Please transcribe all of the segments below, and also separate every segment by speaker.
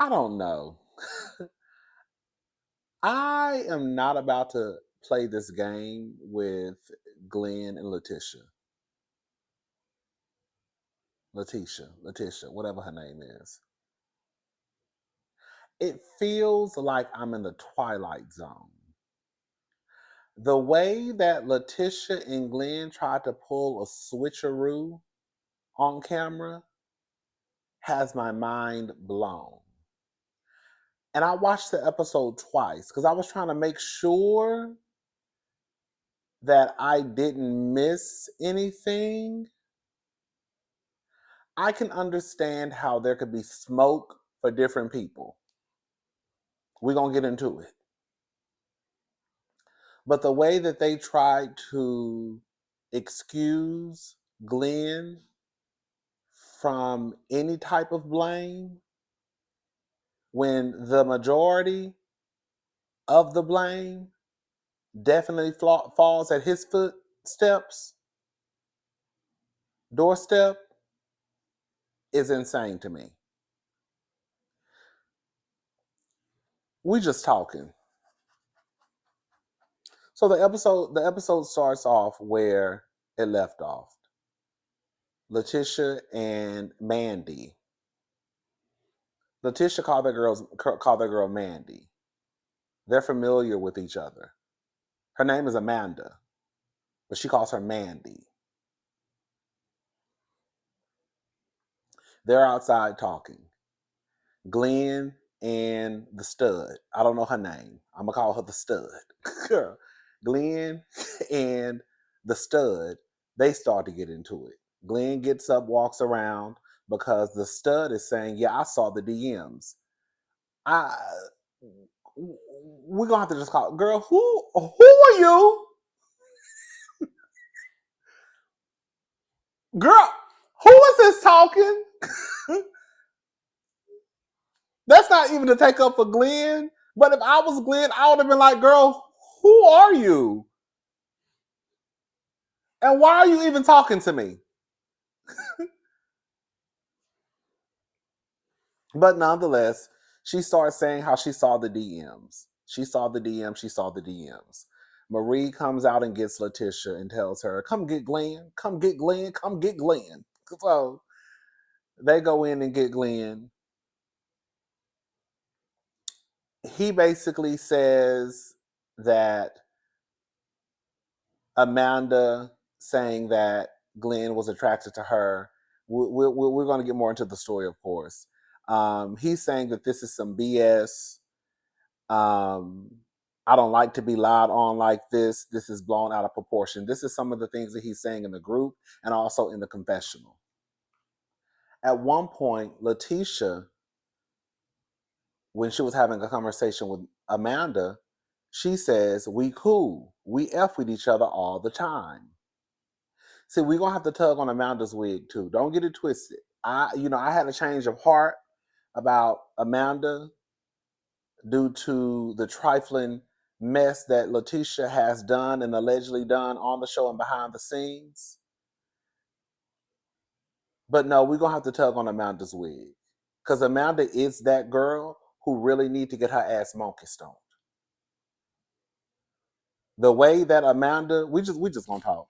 Speaker 1: I don't know. I am not about to play this game with Glenn and Letitia, whatever her name is. It feels like I'm in the Twilight Zone. The way that Letitia and Glenn tried to pull a switcheroo on camera has my mind blown. And I watched the episode twice because I was trying to make sure that I didn't miss anything. I can understand how there could be smoke for different people. We're going to get into it. But the way that they tried to excuse Glenn from any type of blame when the majority of the blame definitely falls at his doorstep, is insane to me. We just talking. So the episode starts off where it left off. Letitia and Mandy. Letitia called their girl Mandy. They're familiar with each other. Her name is Amanda, but she calls her Mandy. They're outside talking. Glenn and the stud. I don't know her name. I'm gonna call her the stud. Glenn and the stud, they start to get into it. Glenn gets up, walks around because the stud is saying, "Yeah, I saw the DMs." I We're gonna have to just call, girl. Who are you, girl? Who is this talking? That's not even to take up for Glenn. But if I was Glenn, I would have been like, girl, who are you? And why are you even talking to me? But nonetheless, she starts saying how she saw the DMs. She saw the DMs. She saw the DMs. Marie comes out and gets Letitia and tells her, come get Glenn. Come get Glenn. Come get Glenn. So they go in and get Glenn. He basically says that Amanda saying that Glenn was attracted to her. We're going to get more into the story, of course. He's saying that this is some BS. Um, I don't like to be lied on like this. This is blown out of proportion. This is some of the things that he's saying in the group and also in the confessional. At one point, Letitia, when she was having a conversation with Amanda, she says, we cool. We F with each other all the time. See, we're gonna have to tug on Amanda's wig too. Don't get it twisted. I had a change of heart about Amanda due to the trifling mess that Letitia has done and allegedly done on the show and behind the scenes. But no, we're gonna have to tug on Amanda's wig. Because Amanda is that girl who really need to get her ass monkey stoned. The way that Amanda, we just gonna talk.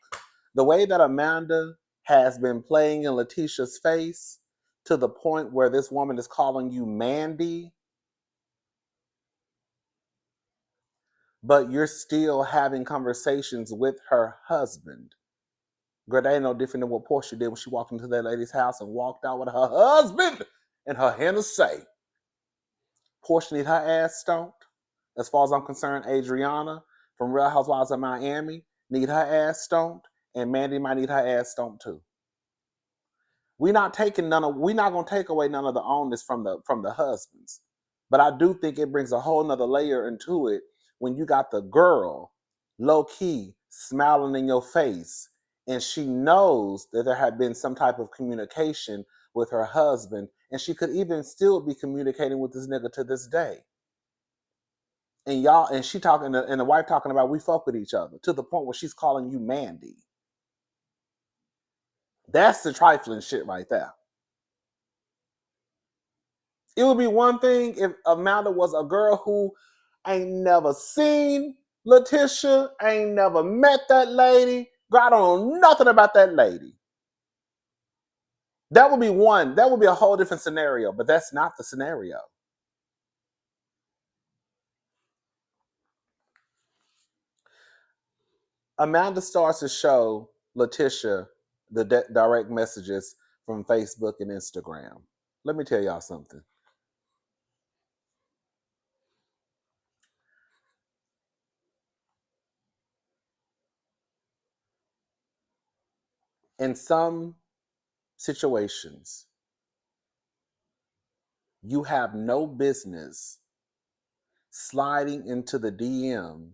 Speaker 1: The way that Amanda has been playing in Letitia's face to the point where this woman is calling you Mandy, but you're still having conversations with her husband. Girl, that ain't no different than what Portia did when she walked into that lady's house and walked out with her husband and her Hennessy. Portia need her ass stoned. As far as I'm concerned, Adriana from Real Housewives of Miami need her ass stoned, and Mandy might need her ass stoned too. We're not gonna take away none of the onus from the husbands. But I do think it brings a whole nother layer into it when you got the girl low key smiling in your face and she knows that there had been some type of communication with her husband, and she could even still be communicating with this nigga to this day. And she talking and the wife talking about we fuck with each other to the point where she's calling you Mandy. That's the trifling shit right there. It would be one thing if Amanda was a girl who ain't never seen Letitia, ain't never met that lady. Girl, I don't know nothing about that lady. That would be one. That would be a whole different scenario, but that's not the scenario. Amanda starts to show Letitia the direct messages from Facebook and Instagram. Let me tell y'all something. In some situations, you have no business sliding into the DM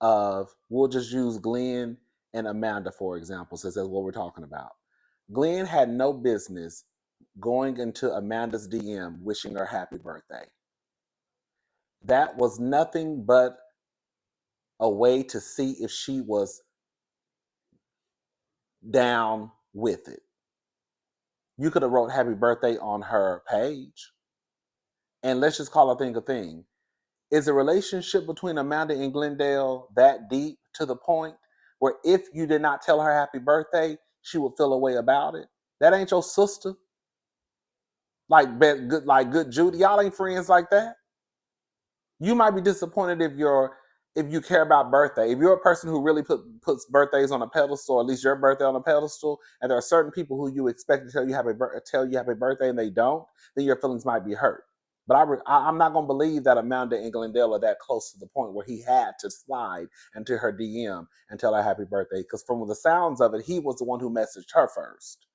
Speaker 1: of, we'll just use Glenn and Amanda, for example, since that's what we're talking about. Glenn had no business going into Amanda's DM wishing her happy birthday. That was nothing but a way to see if she was down with it. You could have wrote happy birthday on her page. And let's just call a thing a thing. Is the relationship between Amanda and Glendale that deep to the point where if you did not tell her happy birthday, she would feel a way about it? That ain't your sister. Like good Judy. Y'all ain't friends like that. You might be disappointed if you care about birthday. If you're a person who really puts birthdays on a pedestal, or at least your birthday on a pedestal, and there are certain people who you expect to tell you happy birthday and they don't, then your feelings might be hurt. But I'm not going to believe that Amanda and Glendale are that close to the point where he had to slide into her DM and tell her happy birthday. Because from the sounds of it, he was the one who messaged her first.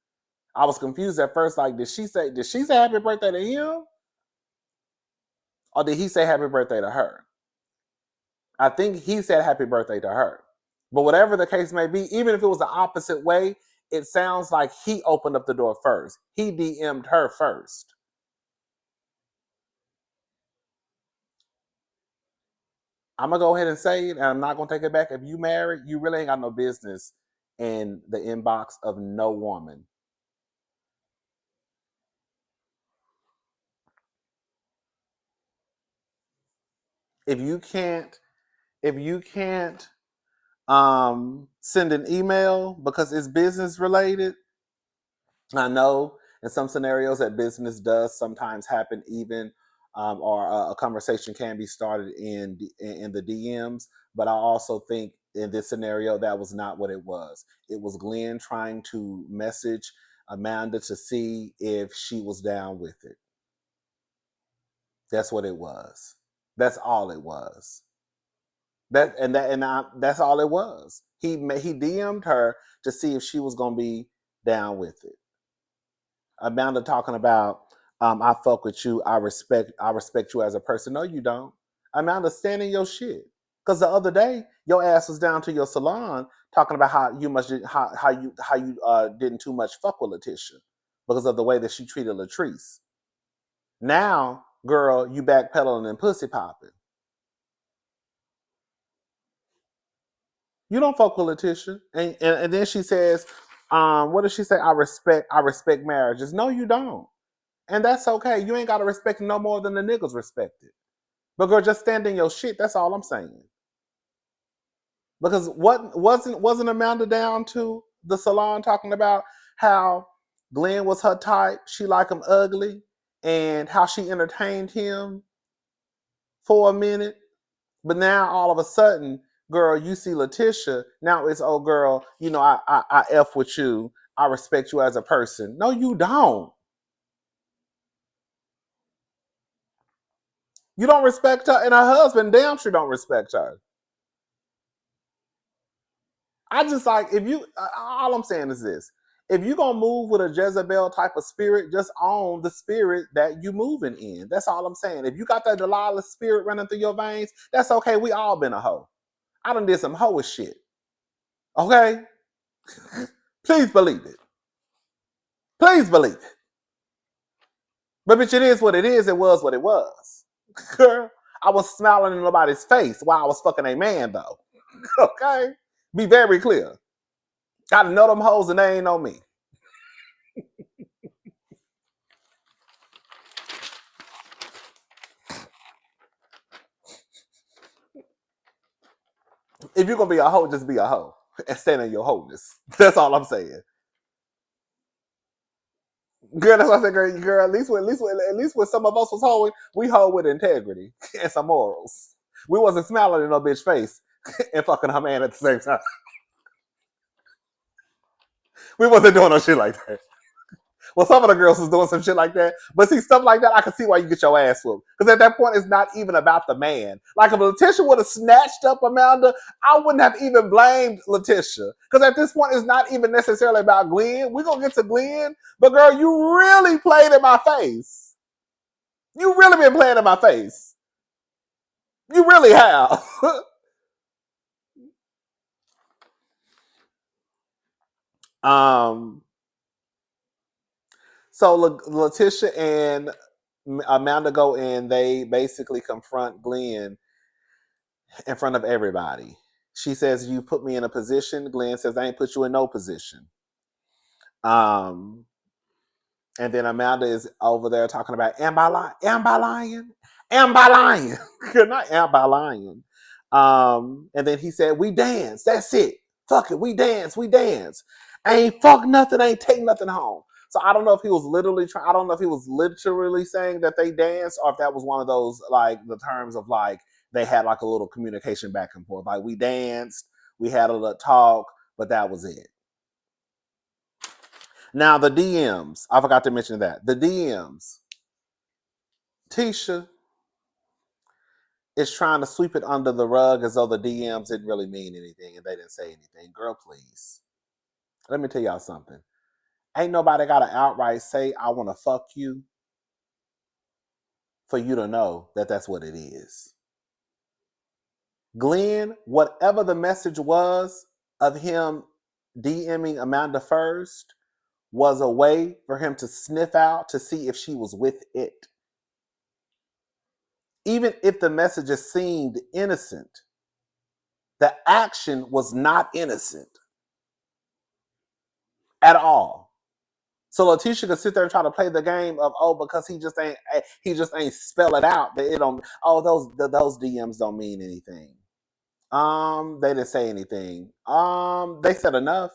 Speaker 1: I was confused at first. Like, did she say happy birthday to him? Or did he say happy birthday to her? I think he said happy birthday to her. But whatever the case may be, even if it was the opposite way, it sounds like he opened up the door first. He DM'd her first. I'm going to go ahead and say it, and I'm not going to take it back. If you married, you really ain't got no business in the inbox of no woman. If you can't send an email because it's business related, I know in some scenarios that business does sometimes happen even, or a conversation can be started in the DMs. But I also think in this scenario that was not what it was. It was Glenn trying to message Amanda to see if she was down with it. That's what it was. That's all it was. That's all it was. He DM'd her to see if she was gonna be down with it. Amanda talking about, I fuck with you. I respect you as a person. No, you don't. Amanda, stand in your shit. Because the other day, your ass was down to your salon talking about how you didn't too much fuck with Letitia because of the way that she treated Latrice. Now, girl, you backpedaling and pussy popping. You don't fuck with Letitia. And then she says, what does she say? I respect marriages. No, you don't. And that's okay. You ain't got to respect it no more than the niggas respect it. But girl, just stand in your shit. That's all I'm saying. Because what wasn't Amanda down to the salon talking about how Glenn was her type, she liked him ugly, and how she entertained him for a minute. But now all of a sudden, girl, you see Letitia. Now it's, oh girl, I F with you. I respect you as a person. No, you don't. You don't respect her, and her husband damn sure don't respect her. I just like, if you, all I'm saying is this: if you gonna move with a Jezebel type of spirit, just own the spirit that you moving in. That's all I'm saying. If you got that Delilah spirit running through your veins, that's okay. We all been a hoe. I done did some hoish shit. Okay, please believe it. Please believe it. But bitch, it is what it is. It was what it was. Girl, I was smiling in nobody's face while I was fucking a man though. Okay, be very clear. Gotta know them hoes and they ain't know me. If you're gonna be a hoe, just be a hoe and stand in your wholeness. That's all I'm saying. Girl, that's what I said, girl. At least when some of us was hoeing, we hoe with integrity and some morals. We wasn't smiling in no bitch face and fucking her man at the same time. We wasn't doing no shit like that. Well, some of the girls was doing some shit like that. But see, stuff like that, I can see why you get your ass whooped. Because at that point, it's not even about the man. Like if Letitia would have snatched up Amanda, I wouldn't have even blamed Letitia. Because at this point, it's not even necessarily about Glenn. We're going to get to Glenn. But girl, you really played in my face. You really been playing in my face. You really have. um. So Letitia and Amanda go in. They basically confront Glenn in front of everybody. She says, "You put me in a position." Glenn says, "I ain't put you in no position." Um, and then Amanda is over there talking about, "Am I lying? Am I lying? Am I lying? You're not am I lying?" And then he said, "We dance. That's it. Fuck it. We dance. We dance. Ain't fuck nothing. Ain't take nothing home." So I don't know if he was literally trying. I don't know if he was literally saying that they danced, or if that was one of those like the terms of like they had like a little communication back and forth. Like we danced, we had a little talk, but that was it. Now the DMs, I forgot to mention that the DMs. Tisha is trying to sweep it under the rug as though the DMs didn't really mean anything and they didn't say anything. Girl, please. Let me tell y'all something. Ain't nobody got to outright say, "I want to fuck you," for you to know that that's what it is. Glenn, whatever the message was of him DMing Amanda first, was a way for him to sniff out to see if she was with it. Even if the messages seemed innocent, the action was not innocent at all. So Letitia could sit there and try to play the game of, oh, because he just ain't spell it out. That it don't. Oh, those DMs don't mean anything. They didn't say anything. They said enough.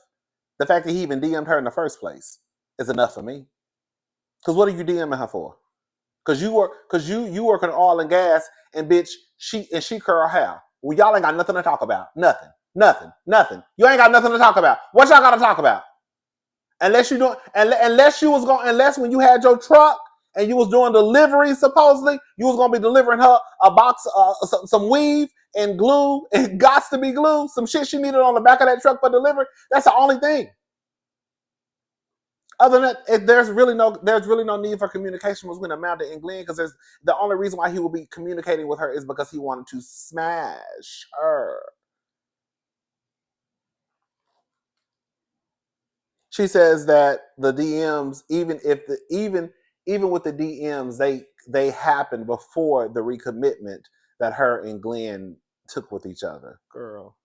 Speaker 1: The fact that he even DM'd her in the first place is enough for me. Because what are you DMing her for? Because you work in oil and gas, and bitch, she curl hair. Well, y'all ain't got nothing to talk about. Nothing. You ain't got nothing to talk about. What y'all got to talk about? Unless you don't, unless when you had your truck and you was doing delivery, supposedly you was gonna be delivering her a box, some weave and glue, and gots to be glue, some shit she needed on the back of that truck for delivery. That's the only thing. Other than that, there's really no need for communication between Amanda and Glenn, because there's the only reason why he will be communicating with her is because he wanted to smash her. She says that the DMs, even with the DMs, they happened before the recommitment that her and Glenn took with each other. Girl,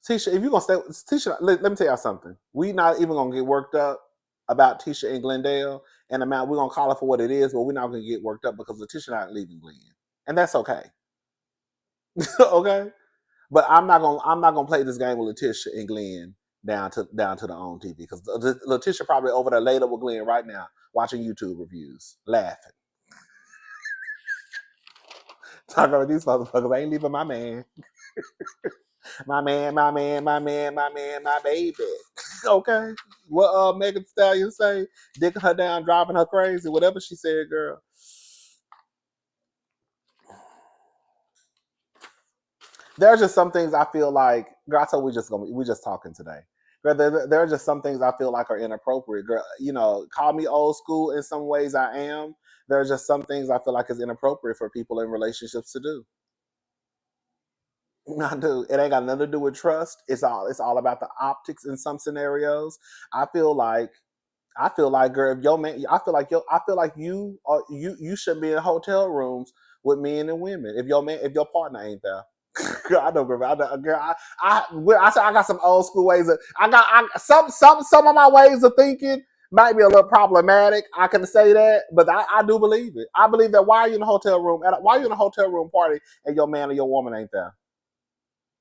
Speaker 1: Tisha, if you're gonna stay, Tisha, let me tell y'all something. We not even gonna get worked up about Tisha and Glendale and amount. We're gonna call it for what it is, but we're not gonna get worked up because Tisha not leaving Glenn, and that's okay. Okay. But I'm not gonna play this game with Letitia and Glenn down to the own TV, because Letitia probably over there laid up with Glenn right now watching YouTube reviews, laughing, talking about these motherfuckers. I ain't leaving my man, my baby. Okay, what Megan Thee Stallion say? Dicking her down, driving her crazy, whatever she said, girl. There's just some things I feel like, girl, I told we just talking today. Girl, there are just some things I feel like are inappropriate. Girl, call me old school in some ways I am. There are just some things I feel like is inappropriate for people in relationships to do. I do. It ain't got nothing to do with trust. It's all about the optics in some scenarios. I feel like girl, if your man, I feel like you should be in hotel rooms with men and women if your partner ain't there. Girl, I know, girl. I got some old school ways of. Some of my ways of thinking might be a little problematic. I can say that, but I do believe it. I believe that why are you in a hotel room? Why are you in a hotel room party and your man or your woman ain't there?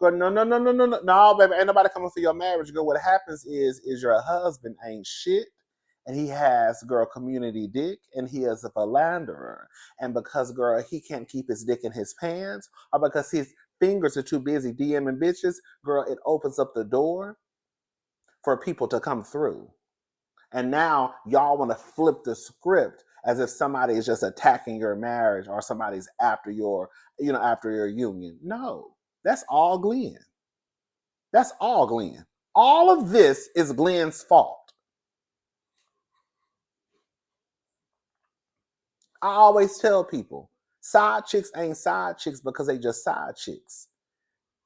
Speaker 1: Girl, no, no, no, no, no, no, no, baby, ain't nobody coming for your marriage. Girl, what happens is your husband ain't shit, and he has, girl, community dick, and he is a philanderer. And because, girl, he can't keep his dick in his pants, or because his fingers are too busy DMing bitches, girl, it opens up the door for people to come through. And now y'all want to flip the script as if somebody is just attacking your marriage or somebody's after after your union. No, that's all Glenn. That's all Glenn. All of this is Glenn's fault. I always tell people, side chicks ain't side chicks because they just side chicks.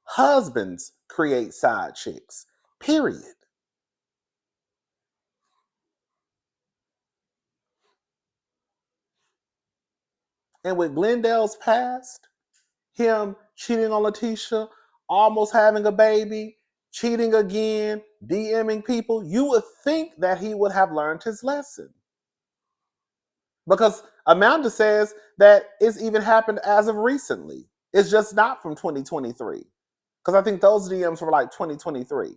Speaker 1: Husbands create side chicks. Period. And with Glendale's past, him cheating on Letitia, almost having a baby, cheating again, DMing people, you would think that he would have learned his lesson. Because Amanda says that it's even happened as of recently. It's just not from 2023. Because I think those DMs were like 2023.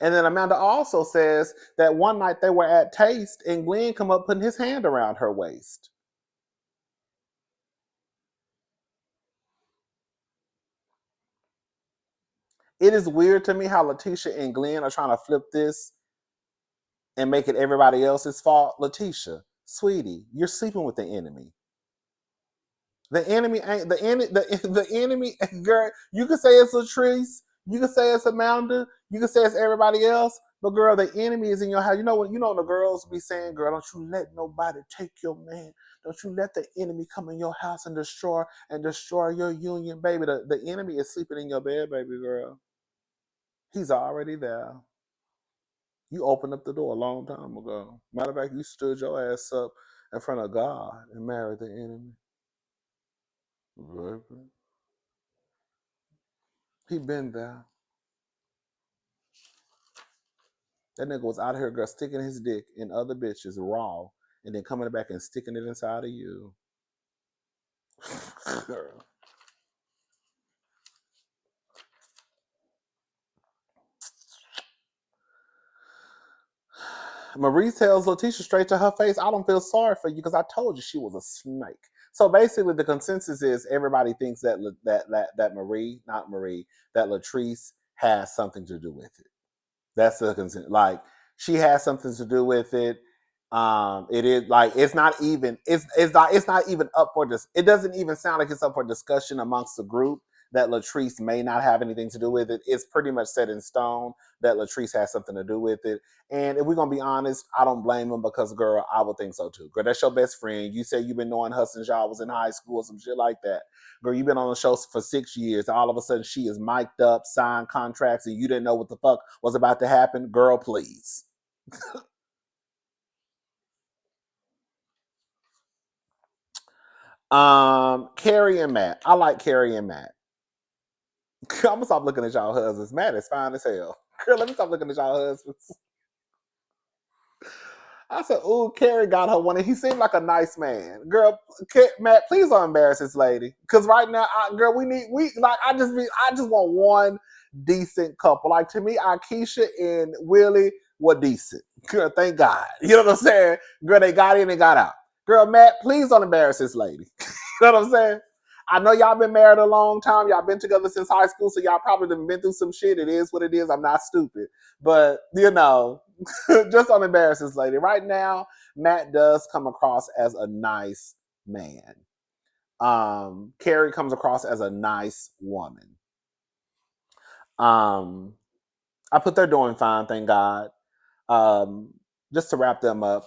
Speaker 1: And then Amanda also says that one night they were at Taste and Glenn come up putting his hand around her waist. It is weird to me how Letitia and Glenn are trying to flip this and make it everybody else's fault. Letitia, sweetie, you're sleeping with the enemy. The enemy ain't the enemy, girl. You can say it's Latrice, you can say it's Amanda, you can say it's everybody else, but girl, the enemy is in your house. You know what? You know the girls be saying, "Girl, don't you let nobody take your man. Don't you let the enemy come in your house and destroy your union, baby." The enemy is sleeping in your bed, baby girl. He's already there. You opened up the door a long time ago. Matter of fact, you stood your ass up in front of God and married the enemy. Baby. He been there. That nigga was out here, girl, sticking his dick in other bitches raw and then coming back and sticking it inside of you. Girl. Marie tells Letitia straight to her face, I don't feel sorry for you because I told you she was a snake. So basically, the consensus is everybody thinks that Marie, not Marie, that Latrice has something to do with it. That's the consent. Like she has something to do with it. It is like it's not even up for this. It doesn't even sound like it's up for discussion amongst the group that Latrice may not have anything to do with it. It's pretty much set in stone that Latrice has something to do with it. And if we're gonna be honest, I don't blame him because girl, I would think so too. Girl, that's your best friend. You say you've been knowing her since y'all was in high school or some shit like that. Girl, you've been on the show for 6 years. And all of a sudden, she is mic'd up, signed contracts, and you didn't know what the fuck was about to happen. Girl, please. Carrie and Matt. I like Carrie and Matt. I'm gonna stop looking at y'all husbands. Matt is fine as hell. Girl, let me stop looking at y'all husbands. I said, "Ooh, Carrie got her one." And he seemed like a nice man. Girl, Matt, please don't embarrass this lady. Cause right now, girl, I just want one decent couple. Like to me, Keisha and Willie were decent. Girl, thank God. You know what I'm saying? Girl, they got in and got out. Girl, Matt, please don't embarrass this lady. You know what I'm saying? I know y'all been married a long time. Y'all been together since high school, so y'all probably done been through some shit. It is what it is. I'm not stupid. But, just don't embarrass this lady. Right now, Matt does come across as a nice man. Carrie comes across as a nice woman. I put they're doing fine, thank God. Um, just to wrap them up,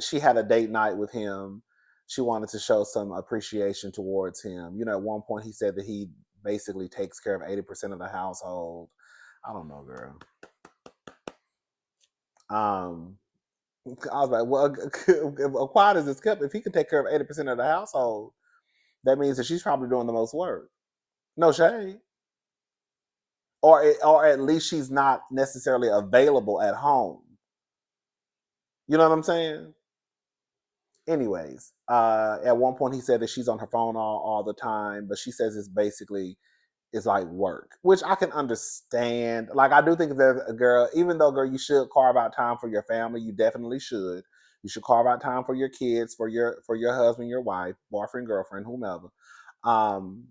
Speaker 1: she had a date night with him. She wanted to show some appreciation towards him. At one point he said that he basically takes care of 80% of the household. I don't know, girl. I was like, well, quiet as it's kept, if he can take care of 80% of the household, that means that she's probably doing the most work. No shade. Or at least she's not necessarily available at home. You know what I'm saying? Anyways, at one point he said that she's on her phone all the time, but she says it's basically it's like work, which I can understand. Like I do think that a girl, even though girl, you should carve out time for your family. You definitely should. You should carve out time for your kids, for your husband, your wife, boyfriend, girlfriend, whomever. Um,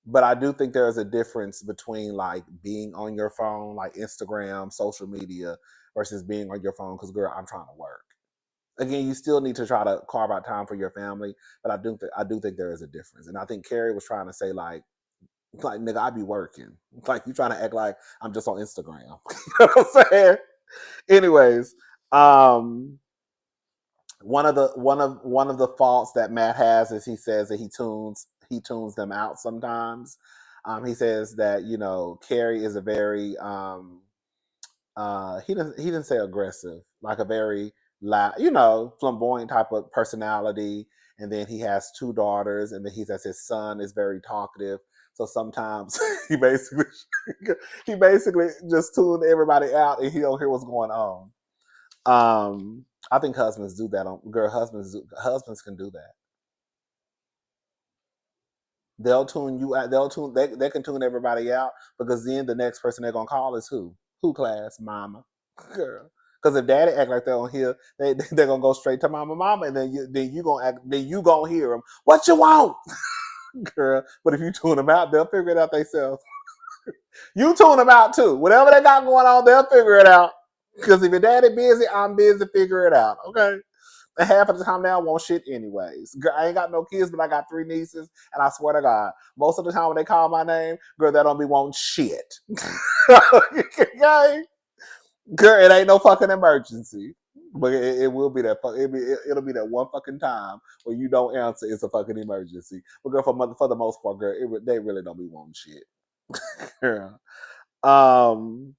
Speaker 1: but I do think there is a difference between like being on your phone, like Instagram, social media, versus being on your phone. Because girl, I'm trying to work. Again, you still need to try to carve out time for your family, but I do think there is a difference. And I think Carrie was trying to say like nigga, I be working. Like you trying to act like I'm just on Instagram. You know what I'm saying? Anyways, um, one of the faults that Matt has is he says that he tunes them out sometimes. He says that you know Carrie is a very he didn't say aggressive, like a very loud, you know, flamboyant type of personality. And then he has two daughters, and then he says his son is very talkative. So sometimes he basically he basically just tuned everybody out, and he don't hear what's going on. I think husbands do that. On girl, husbands can do that. They'll tune you out. They can tune everybody out because then the next person they're gonna call is who? Who class? Mama. Girl. Because if daddy act like they're on here, they're gonna go straight to mama, and then you gonna act, then you gonna hear them. What you want, girl? But if you tune them out, they'll figure it out themselves. You tune them out too. Whatever they got going on, they'll figure it out. Because if your daddy busy, I'm busy. Figure it out. Okay. And half of the time they don't want shit anyways. Girl, I ain't got no kids, but I got three nieces, and I swear to God, most of the time when they call my name, girl, they don't be wanting shit. Okay? Girl, it ain't no fucking emergency. But it will be that it'll be that one fucking time where you don't answer. It's a fucking emergency. But girl, for the most part, girl, they really don't be wanting shit. Girl. Um,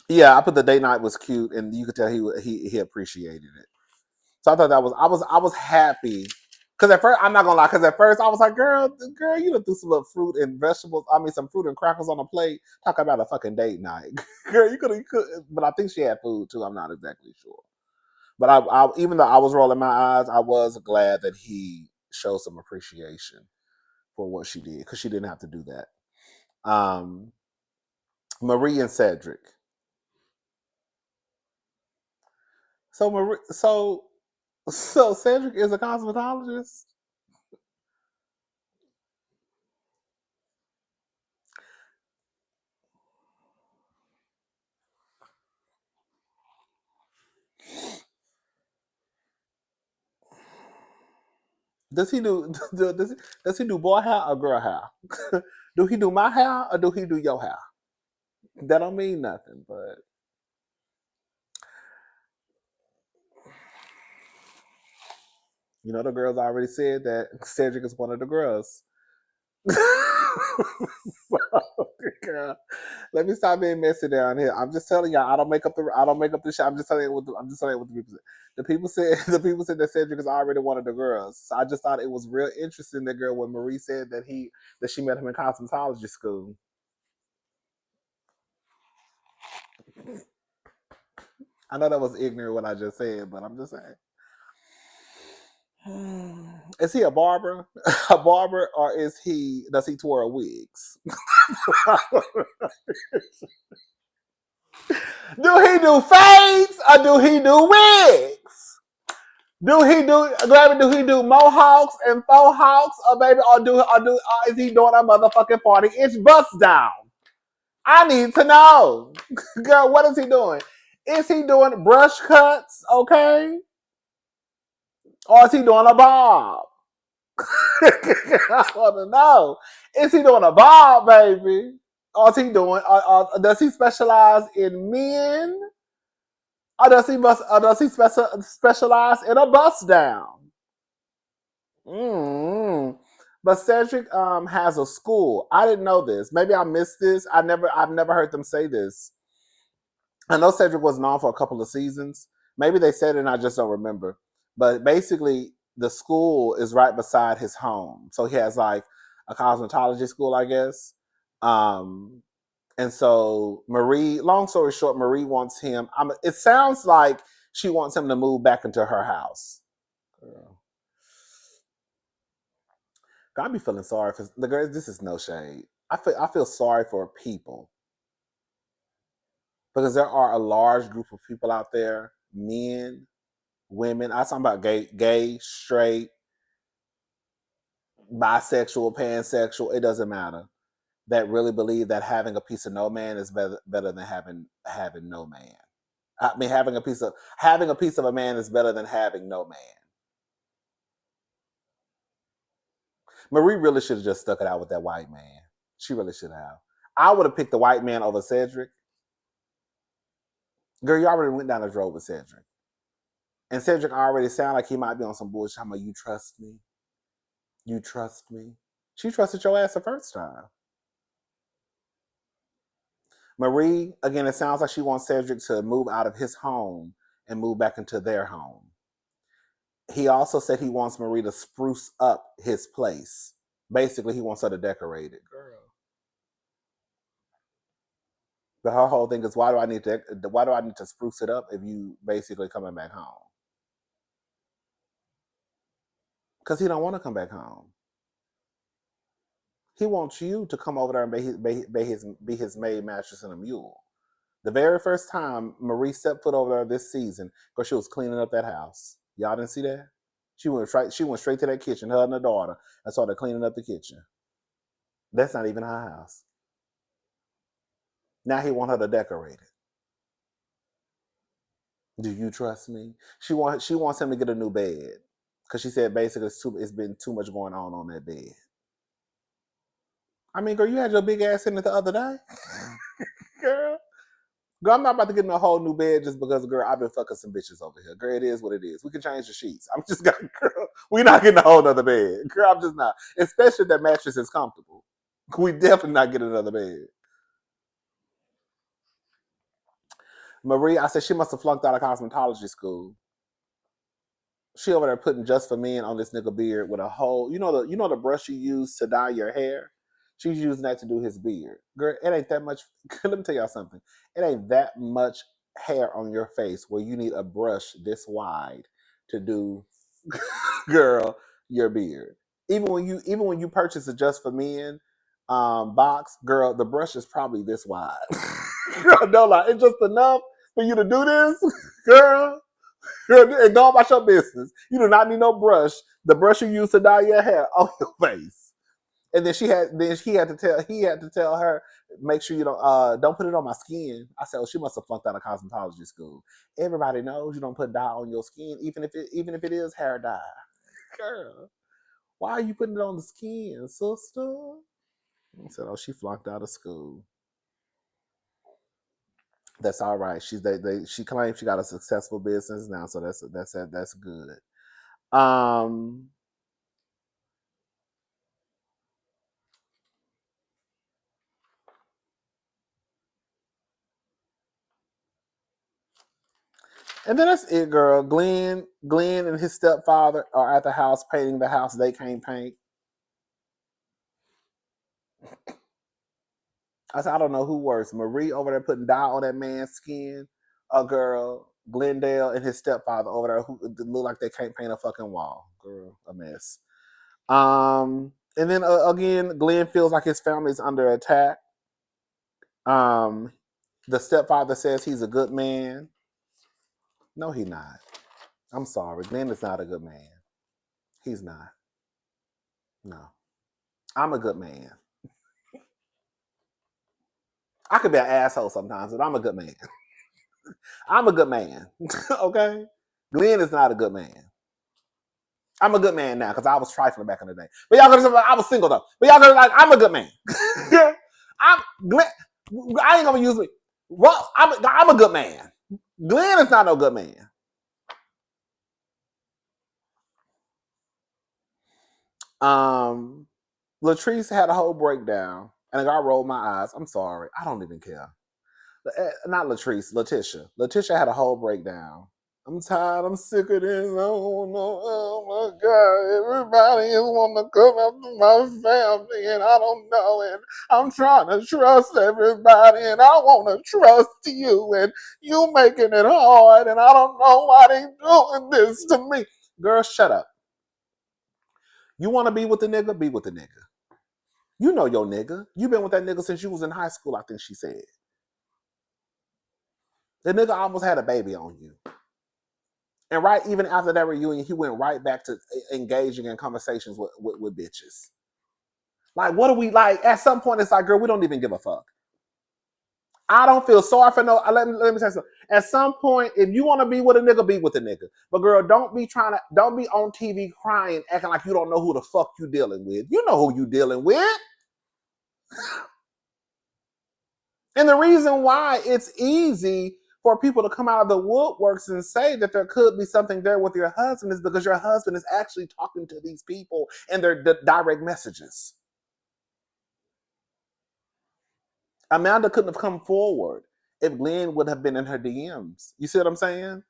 Speaker 1: yeah, I put the date night was cute, and you could tell he appreciated it. So I thought that was I was happy because at first I'm not gonna lie because at first I was like, girl, you done threw some little fruit and vegetables. I mean, some fruit and crackers on a plate. Talk about a fucking date night, girl. You could, but I think she had food too. I'm not exactly sure. But even though I was rolling my eyes, I was glad that he showed some appreciation for what she did because she didn't have to do that. Um, Marie and Cedric. So Marie, so Cedric is a cosmetologist. Does he do does he do boy hair or girl hair? Do he do my hair or do he do your hair? That don't mean nothing, but you know the girls already said that Cedric is one of the girls. So, girl, let me stop being messy down here. I'm just telling y'all. I don't make up the shit. I'm just telling you I'm just telling you what the people said. The people said that Cedric is already one of the girls. So I just thought it was real interesting that girl when Marie said that she met him in cosmetology school. I know that was ignorant what I just said, but I'm just saying. Is he a barber? A barber, or does he twirl wigs? Do he do fades or do he do wigs? Do he do mohawks and faux hawks, or baby, or is he doing a motherfucking 40-inch bust down? I need to know. Girl, what is he doing? Is he doing brush cuts, okay? Or is he doing a bob? I want to know. Is he doing a bob, baby? Or is he doing? Does he specialize in men? Or does he specialize in a bust down? Mm. But Cedric has a school. I didn't know this. Maybe I missed this. I've never heard them say this. I know Cedric wasn't on for a couple of seasons. Maybe they said it and I just don't remember. But basically, the school is right beside his home. So he has like a cosmetology school, I guess. Um, And so Marie, long story short, Marie wants him. It sounds like she wants him to move back into her house. Girl. I be feeling sorry for the girls. This is no shade. I feel sorry for people because there are a large group of people out there, men, women. I'm talking about gay, straight, bisexual, pansexual. It doesn't matter. That really believe that having a piece of no man is better than having no man. I mean, having a piece of a man is better than having no man. Marie really should have just stuck it out with that white man. She really should have. I would have picked the white man over Cedric. Girl, you already went down the road with Cedric. And Cedric already sounded like he might be on some bullshit. I'm like, you trust me? You trust me? She trusted your ass the first time. Marie, again, it sounds like she wants Cedric to move out of his home and move back into their home. He also said he wants Marie to spruce up his place. Basically, he wants her to decorate it. Girl. But her whole thing is, why do I need to spruce it up if you basically coming back home? Because he don't want to come back home. He wants you to come over there and be his maid, mattress, and a mule. The very first time Marie stepped foot over there this season, because she was cleaning up that house. Y'all didn't see that? She went straight to that kitchen, her and her daughter, and started cleaning up the kitchen. That's not even her house. Now he want her to decorate it. Do you trust me? She wants him to get a new bed because she said basically it's been too much going on that bed. I mean, girl, you had your big ass in it the other day, girl. Girl, I'm not about to get in a whole new bed just because, girl, I've been fucking some bitches over here. Girl, it is what it is. We can change the sheets. I'm just got, girl, we're not getting a whole other bed. Girl, I'm just not. Especially if that mattress is comfortable. We definitely not getting another bed. Marie, I said she must have flunked out of cosmetology school. She over there putting just for men on this nigga beard with a whole, the brush you use to dye your hair. She's using that to do his beard. Girl, it ain't that much. Let me tell y'all something. It ain't that much hair on your face where you need a brush this wide to do, girl, your beard. Even when you purchase a just for men box, girl, the brush is probably this wide. Girl, no lie, it's just enough for you to do this, girl. And go about your business. You do not need no brush. The brush you use to dye your hair on your face. And then he had to tell her, make sure you don't put it on my skin. I said, oh, she must have flunked out of cosmetology school. Everybody knows you don't put dye on your skin, even if it is hair dye. Girl, why are you putting it on the skin, sister? I said, oh, she flunked out of school. That's all right. She claims she got a successful business now, so that's good. And then that's it, girl. Glenn and his stepfather are at the house painting the house they can't paint. I said, I don't know who worse. Marie over there putting dye on that man's skin, a girl. Glendale and his stepfather over there who look like they can't paint a fucking wall. Girl, a mess. And then again, Glenn feels like his family is under attack. The stepfather says he's a good man. No, he's not. I'm sorry. Glenn is not a good man. He's not. No. I'm a good man. I could be an asshole sometimes, but I'm a good man. I'm a good man. Okay? Glenn is not a good man. I'm a good man now because I was trifling back in the day. But y'all gonna say I was single though. But y'all gonna like I'm a good man. I'm Glenn. I ain't gonna use me. Well, I'm a good man. Glenn is not no good man. Latrice had a whole breakdown, and I rolled my eyes. I'm sorry. I don't even care. Not Latrice, Letitia. Letitia had a whole breakdown. I'm tired. I'm sick of this. Oh no! Oh my God! Everybody is wanting to come after my family, and I don't know. And I'm trying to trust everybody, and I want to trust you, and you making it hard, and I don't know why they doing this to me. Girl, shut up. You want to be with the nigga? Be with the nigga. You know your nigga. You been with that nigga since you was in high school. I think she said the nigga almost had a baby on you. And right, even after that reunion, he went right back to engaging in conversations with bitches. Like, what do we like? At some point, it's like, girl, we don't even give a fuck. I don't feel sorry for no. Let me tell you something. At some point, if you want to be with a nigga, be with a nigga. But girl, don't be on TV crying, acting like you don't know who the fuck you dealing with. You know who you dealing with. And the reason why it's easy for people to come out of the woodworks and say that there could be something there with your husband is because your husband is actually talking to these people in their direct messages. Amanda couldn't have come forward if Glenn would have been in her DMs. You see what I'm saying?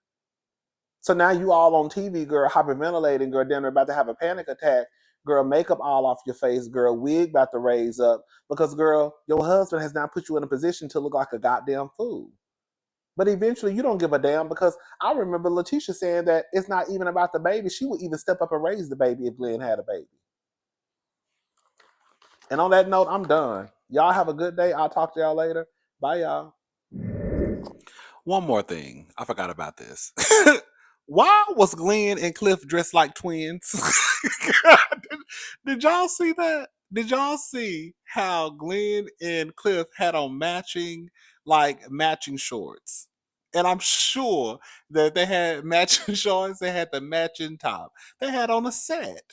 Speaker 1: So now you all on TV, girl, hyperventilating, girl, then they're about to have a panic attack. Girl, makeup all off your face, girl, wig about to raise up because, girl, your husband has now put you in a position to look like a goddamn fool. But eventually you don't give a damn because I remember Letitia saying that it's not even about the baby. She would even step up and raise the baby if Glenn had a baby. And on that note, I'm done. Y'all have a good day. I'll talk to y'all later. Bye, y'all. One more thing. I forgot about this. Why was Glenn and Cliff dressed like twins? did y'all see that? Did y'all see how Glenn and Cliff had on matching shorts? And I'm sure that they had matching shorts, they had the matching top. They had on a set.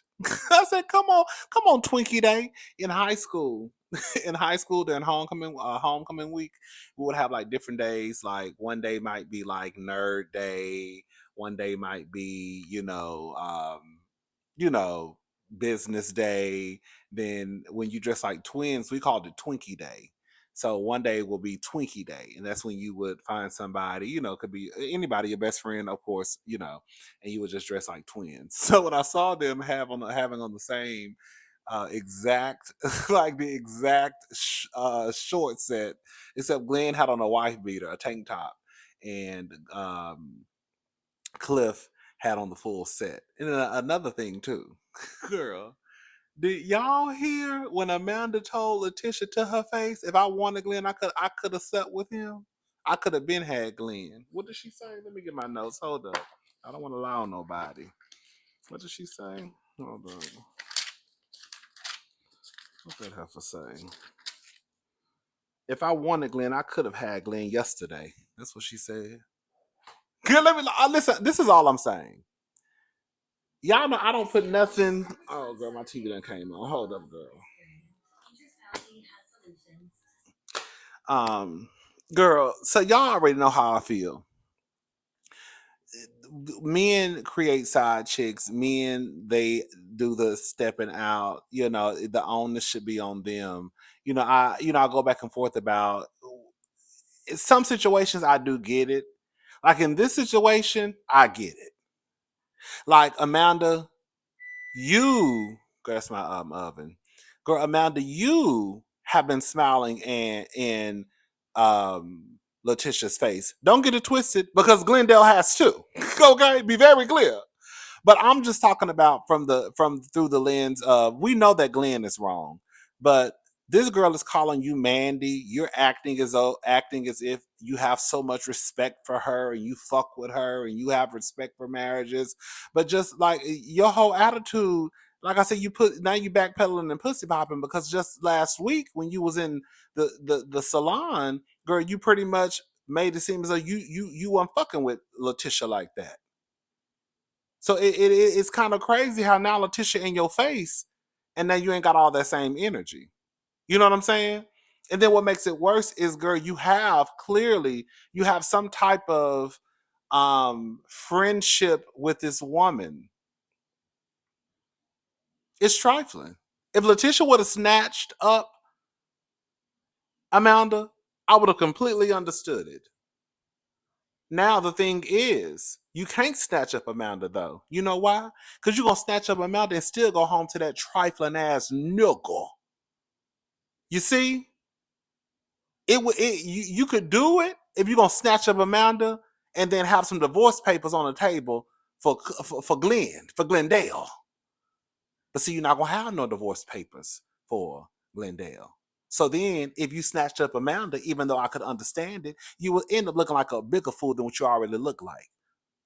Speaker 1: I said, come on, Twinkie Day in high school. In high school during homecoming week, we would have like different days. Like one day might be like nerd day, one day might be, you know, business day. Then when you dress like twins, we called it Twinkie Day. So one day will be Twinkie Day, and that's when you would find somebody, could be anybody, your best friend, of course, and you would just dress like twins. So when I saw them having on the same exact like the exact short set, except Glenn had on a wife beater, a tank top, and Cliff had on the full set. And then another thing too, girl, did y'all hear when Amanda told Letitia to her face, if I wanted Glenn, I could have slept with him. I could have been had Glenn. What did she say? Let me get my notes. Hold up. I don't want to lie on nobody. What did she say? Hold on. What did heifer say? If I wanted Glenn, I could have had Glenn yesterday. That's what she said. Girl, listen. This is all I'm saying. Y'all know I don't put nothing. Oh, girl, my TV done came on. Hold up, girl. Girl. So y'all already know how I feel. Men create side chicks. Men, they do the stepping out. The onus should be on them. I go back and forth about some situations. I do get it. Like in this situation, I get it. Like Amanda, girl, that's my oven. Girl, Amanda, you have been smiling in Letitia's face. Don't get it twisted because Glendale has too. Okay, be very clear. But I'm just talking about from through the lens of, we know that Glenn is wrong, but this girl is calling you Mandy. You're acting as if you have so much respect for her and you fuck with her and you have respect for marriages. But just like your whole attitude, like I said, you backpedaling and pussy popping because just last week when you was in the salon, girl, you pretty much made it seem as though you weren't fucking with Letitia like that. So it's kind of crazy how now Letitia in your face, and now you ain't got all that same energy. You know what I'm saying? And then what makes it worse is, girl, you have some type of friendship with this woman. It's trifling. If Letitia would have snatched up Amanda, I would have completely understood it. Now the thing is, You can't snatch up Amanda though. You know why? Because you're gonna snatch up Amanda and still go home to that trifling ass nigga. You see, you could do it if you're gonna snatch up Amanda and then have some divorce papers on the table for Glendale. But see, you're not gonna have no divorce papers for Glendale. So then, if you snatched up Amanda, even though I could understand it, you would end up looking like a bigger fool than what you already look like.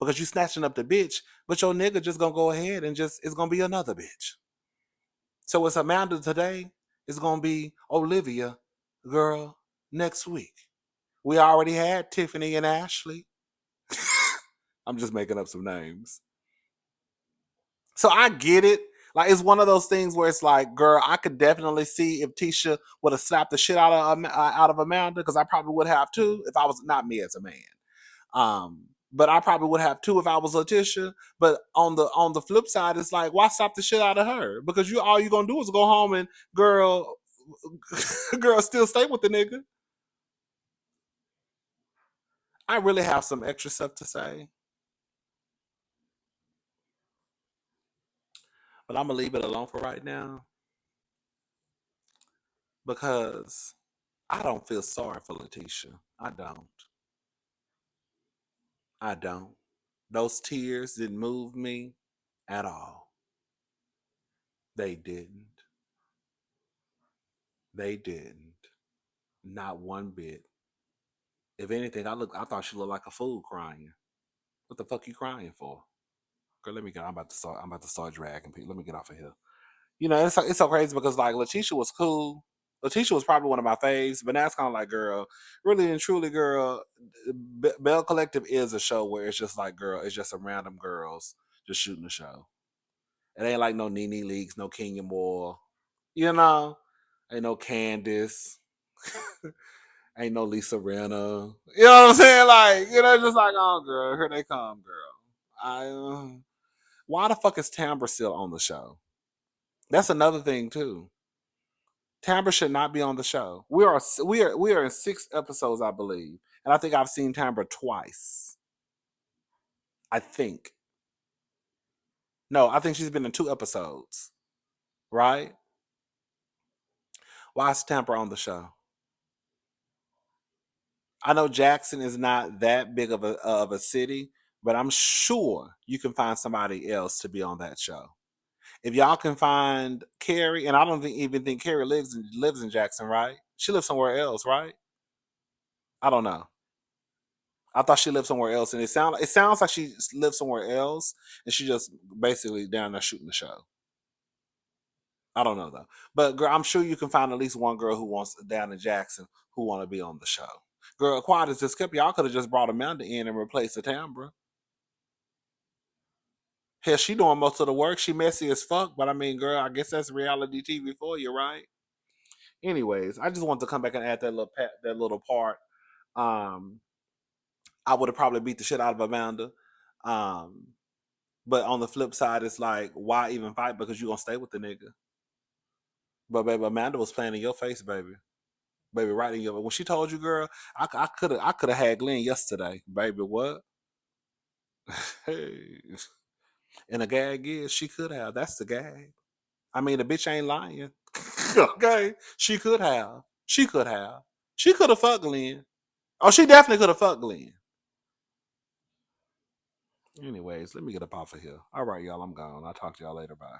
Speaker 1: Because you snatching up the bitch, but your nigga just gonna go ahead and it's gonna be another bitch. So it's Amanda today, it's gonna be Olivia, girl, next week. We already had Tiffany and Ashley. I'm just making up some names. So I get it. Like it's one of those things where it's like, girl, I could definitely see if Tisha would have slapped the shit out of Amanda, because I probably would have too if I was not me as a man. But I probably would have too if I was Letitia. But on the flip side, it's like, why slap the shit out of her? Because all you gonna do is go home and girl still stay with the nigga. I really have some extra stuff to say, but I'm gonna leave it alone for right now because I don't feel sorry for Letitia. I don't. I don't. Those tears didn't move me at all. They didn't. They didn't. Not one bit. If anything, I thought she looked like a fool crying. What the fuck you crying for? Girl, let me get. I'm about to start dragging people. Let me get off of here. You know, it's so crazy because like Letitia was cool. Letitia was probably one of my faves, but now it's kind of like, girl, really and truly, girl, Belle Collective is a show where it's just like, girl, it's just some random girls just shooting the show. It ain't like no Nene Leaks, no Kenya Moore, you know, ain't no Candace, ain't no Lisa Renna. You know what I'm saying? Like, just like, oh, girl, here they come, girl. Why the fuck is Tambra still on the show? That's another thing too. Tambra should not be on the show. We are in 6 episodes, I believe, and I think I've seen Tambra twice. I think. No, I think she's been in 2 episodes. Right? Why is Tambra on the show? I know Jackson is not that big of a city, but I'm sure you can find somebody else to be on that show. If y'all can find Carrie, and I don't even think Carrie lives in Jackson, right? She lives somewhere else, right? I don't know. I thought she lived somewhere else, and it sounds like she lives somewhere else, and she just basically down there shooting the show. I don't know though, but girl, I'm sure you can find at least one girl who wants down in Jackson who want to be on the show. Girl, quiet as this kept, y'all could have just brought Amanda in and replaced the Tambra. Hell, she doing most of the work. She messy as fuck, but I mean, girl, I guess that's reality TV for you, right? Anyways, I just wanted to come back and add that little part. Um, I would have probably beat the shit out of Amanda. Um, But on the flip side, it's like, why even fight? Because you gonna stay with the nigga. But baby, Amanda was playing in your face, baby. Baby, right in your. When she told you, girl, I could have had Glenn yesterday, baby. What? Hey, and the gag is she could have. That's the gag. I mean, the bitch ain't lying. Okay, she could have. She could have. She could have fucked Glenn. Oh, she definitely could have fucked Glenn. Anyways, let me get up off of here. All right, y'all, I'm gone. I'll talk to y'all later. Bye.